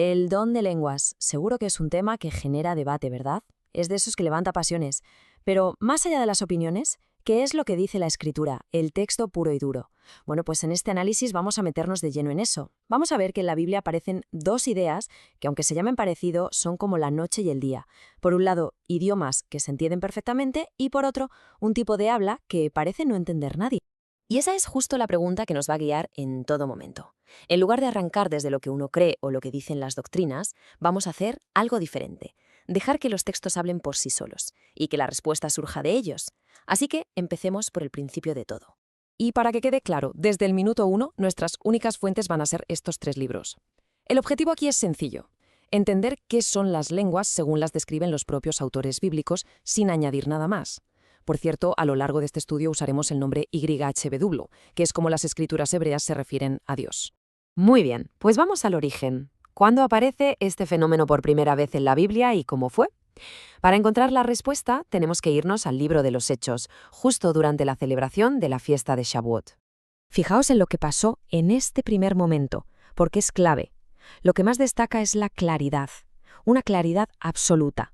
El don de lenguas. Seguro que es un tema que genera debate, ¿verdad? Es de esos que levanta pasiones. Pero, más allá de las opiniones, ¿qué es lo que dice la Escritura, el texto puro y duro? Bueno, pues en este análisis vamos a meternos de lleno en eso. Vamos a ver que en la Biblia aparecen dos ideas que, aunque se llamen parecido, son como la noche y el día. Por un lado, idiomas que se entienden perfectamente y, por otro, un tipo de habla que parece no entender nadie. Y esa es justo la pregunta que nos va a guiar en todo momento. En lugar de arrancar desde lo que uno cree o lo que dicen las doctrinas, vamos a hacer algo diferente. Dejar que los textos hablen por sí solos y que la respuesta surja de ellos. Así que empecemos por el principio de todo. Y para que quede claro, desde el minuto 1, nuestras únicas fuentes van a ser estos 3 libros. El objetivo aquí es sencillo: entender qué son las lenguas según las describen los propios autores bíblicos, sin añadir nada más. Por cierto, a lo largo de este estudio usaremos el nombre YHWH, que es como las escrituras hebreas se refieren a Dios. Muy bien, pues vamos al origen. ¿Cuándo aparece este fenómeno por primera vez en la Biblia y cómo fue? Para encontrar la respuesta, tenemos que irnos al libro de los Hechos, justo durante la celebración de la fiesta de Shavuot. Fijaos en lo que pasó en este primer momento, porque es clave. Lo que más destaca es la claridad, una claridad absoluta.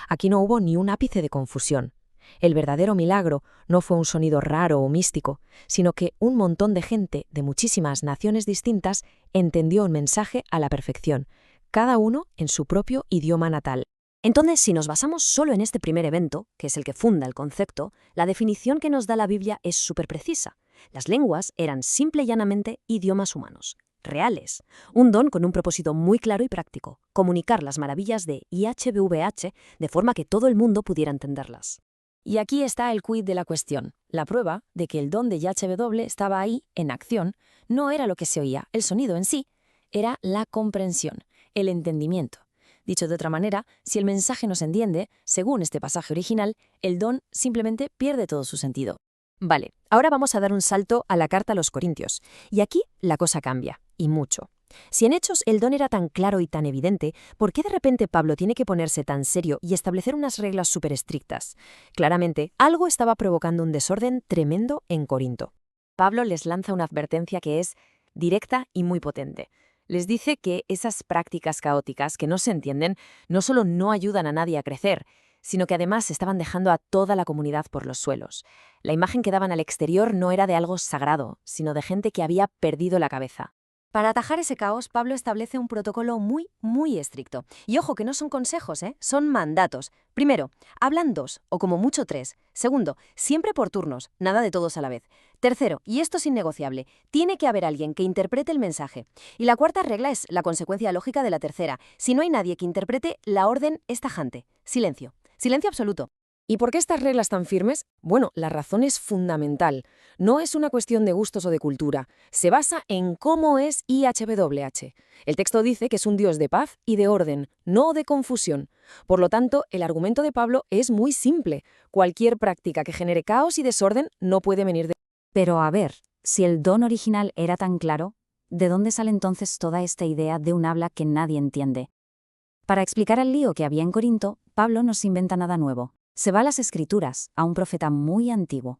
Aquí no hubo ni un ápice de confusión. El verdadero milagro no fue un sonido raro o místico, sino que un montón de gente de muchísimas naciones distintas entendió un mensaje a la perfección, cada uno en su propio idioma natal. Entonces, si nos basamos solo en este primer evento, que es el que funda el concepto, la definición que nos da la Biblia es súper precisa. Las lenguas eran simple y llanamente idiomas humanos, reales. Un don con un propósito muy claro y práctico: comunicar las maravillas de YHWH de forma que todo el mundo pudiera entenderlas. Y aquí está el quid de la cuestión. La prueba de que el don de YHWH estaba ahí, en acción, no era lo que se oía, el sonido en sí, era la comprensión, el entendimiento. Dicho de otra manera, si el mensaje no se entiende, según este pasaje original, el don simplemente pierde todo su sentido. Vale, ahora vamos a dar un salto a la carta a los Corintios. Y aquí la cosa cambia, y mucho. Si en Hechos el don era tan claro y tan evidente, ¿por qué de repente Pablo tiene que ponerse tan serio y establecer unas reglas súper estrictas? Claramente, algo estaba provocando un desorden tremendo en Corinto. Pablo les lanza una advertencia que es directa y muy potente. Les dice que esas prácticas caóticas que no se entienden no solo no ayudan a nadie a crecer, sino que además estaban dejando a toda la comunidad por los suelos. La imagen que daban al exterior no era de algo sagrado, sino de gente que había perdido la cabeza. Para atajar ese caos, Pablo establece un protocolo muy estricto. Y ojo, que no son consejos, son mandatos. Primero, hablan 2, o como mucho 3. Segundo, siempre por turnos, nada de todos a la vez. Tercero, y esto es innegociable, tiene que haber alguien que interprete el mensaje. Y la cuarta regla es la consecuencia lógica de la tercera. Si no hay nadie que interprete, la orden es tajante. Silencio. Silencio absoluto. ¿Y por qué estas reglas tan firmes? Bueno, la razón es fundamental. No es una cuestión de gustos o de cultura. Se basa en cómo es YHWH. El texto dice que es un Dios de paz y de orden, no de confusión. Por lo tanto, el argumento de Pablo es muy simple. Cualquier práctica que genere caos y desorden no puede venir de... Pero a ver, si el don original era tan claro, ¿de dónde sale entonces toda esta idea de un habla que nadie entiende? Para explicar el lío que había en Corinto, Pablo no se inventa nada nuevo. Se va a las Escrituras, a un profeta muy antiguo.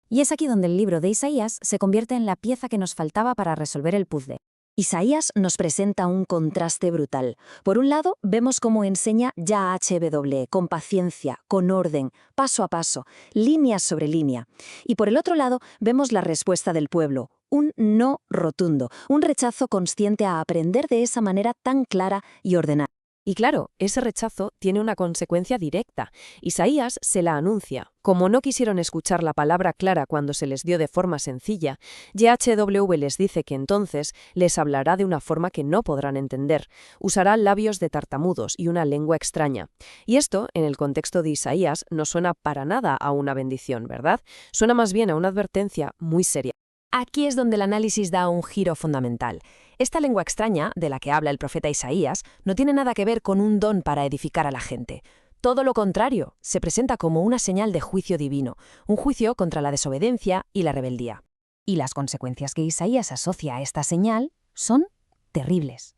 Y es aquí donde el libro de Isaías se convierte en la pieza que nos faltaba para resolver el puzzle. Isaías nos presenta un contraste brutal. Por un lado, vemos cómo enseña YHWH, con paciencia, con orden, paso a paso, línea sobre línea. Y por el otro lado, vemos la respuesta del pueblo, un no rotundo, un rechazo consciente a aprender de esa manera tan clara y ordenada. Y claro, ese rechazo tiene una consecuencia directa. Isaías se la anuncia. Como no quisieron escuchar la palabra clara cuando se les dio de forma sencilla, YHWH les dice que entonces les hablará de una forma que no podrán entender. Usará labios de tartamudos y una lengua extraña. Y esto, en el contexto de Isaías, no suena para nada a una bendición, ¿verdad? Suena más bien a una advertencia muy seria. Aquí es donde el análisis da un giro fundamental. Esta lengua extraña, de la que habla el profeta Isaías, no tiene nada que ver con un don para edificar a la gente. Todo lo contrario, se presenta como una señal de juicio divino, un juicio contra la desobediencia y la rebeldía. Y las consecuencias que Isaías asocia a esta señal son terribles.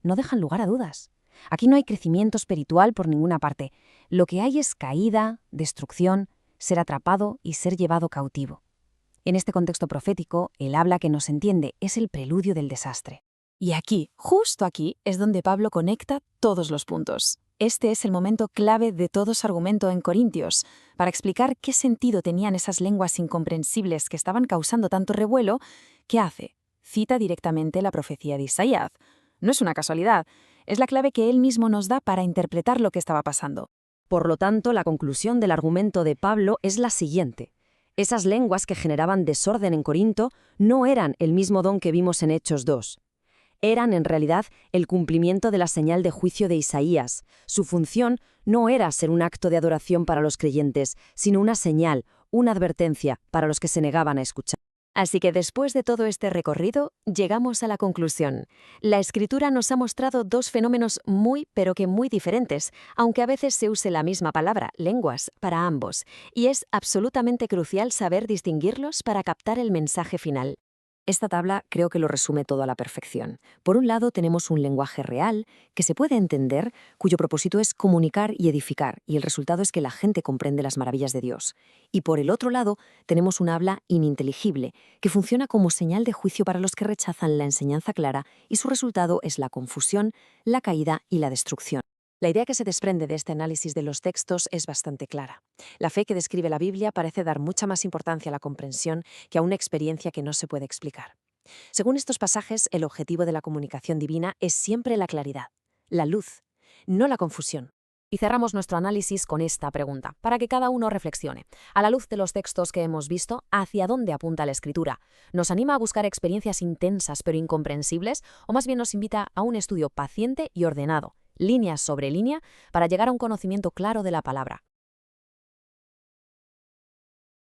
No dejan lugar a dudas. Aquí no hay crecimiento espiritual por ninguna parte. Lo que hay es caída, destrucción, ser atrapado y ser llevado cautivo. En este contexto profético, el habla que nos entiende es el preludio del desastre. Y aquí, justo aquí, es donde Pablo conecta todos los puntos. Este es el momento clave de todo su argumento en Corintios. Para explicar qué sentido tenían esas lenguas incomprensibles que estaban causando tanto revuelo, ¿qué hace? Cita directamente la profecía de Isaías. No es una casualidad, es la clave que él mismo nos da para interpretar lo que estaba pasando. Por lo tanto, la conclusión del argumento de Pablo es la siguiente. Esas lenguas que generaban desorden en Corinto no eran el mismo don que vimos en Hechos 2. Eran, en realidad, el cumplimiento de la señal de juicio de Isaías. Su función no era ser un acto de adoración para los creyentes, sino una señal, una advertencia para los que se negaban a escuchar. Así que después de todo este recorrido, llegamos a la conclusión. La Escritura nos ha mostrado dos fenómenos pero que muy diferentes, aunque a veces se use la misma palabra, lenguas, para ambos, y es absolutamente crucial saber distinguirlos para captar el mensaje final. Esta tabla creo que lo resume todo a la perfección. Por un lado tenemos un lenguaje real, que se puede entender, cuyo propósito es comunicar y edificar, y el resultado es que la gente comprende las maravillas de Dios. Y por el otro lado tenemos un habla ininteligible, que funciona como señal de juicio para los que rechazan la enseñanza clara, y su resultado es la confusión, la caída y la destrucción. La idea que se desprende de este análisis de los textos es bastante clara. La fe que describe la Biblia parece dar mucha más importancia a la comprensión que a una experiencia que no se puede explicar. Según estos pasajes, el objetivo de la comunicación divina es siempre la claridad, la luz, no la confusión. Y cerramos nuestro análisis con esta pregunta, para que cada uno reflexione. A la luz de los textos que hemos visto, ¿hacia dónde apunta la Escritura? ¿Nos anima a buscar experiencias intensas pero incomprensibles? ¿O más bien nos invita a un estudio paciente y ordenado, línea sobre línea, para llegar a un conocimiento claro de la palabra?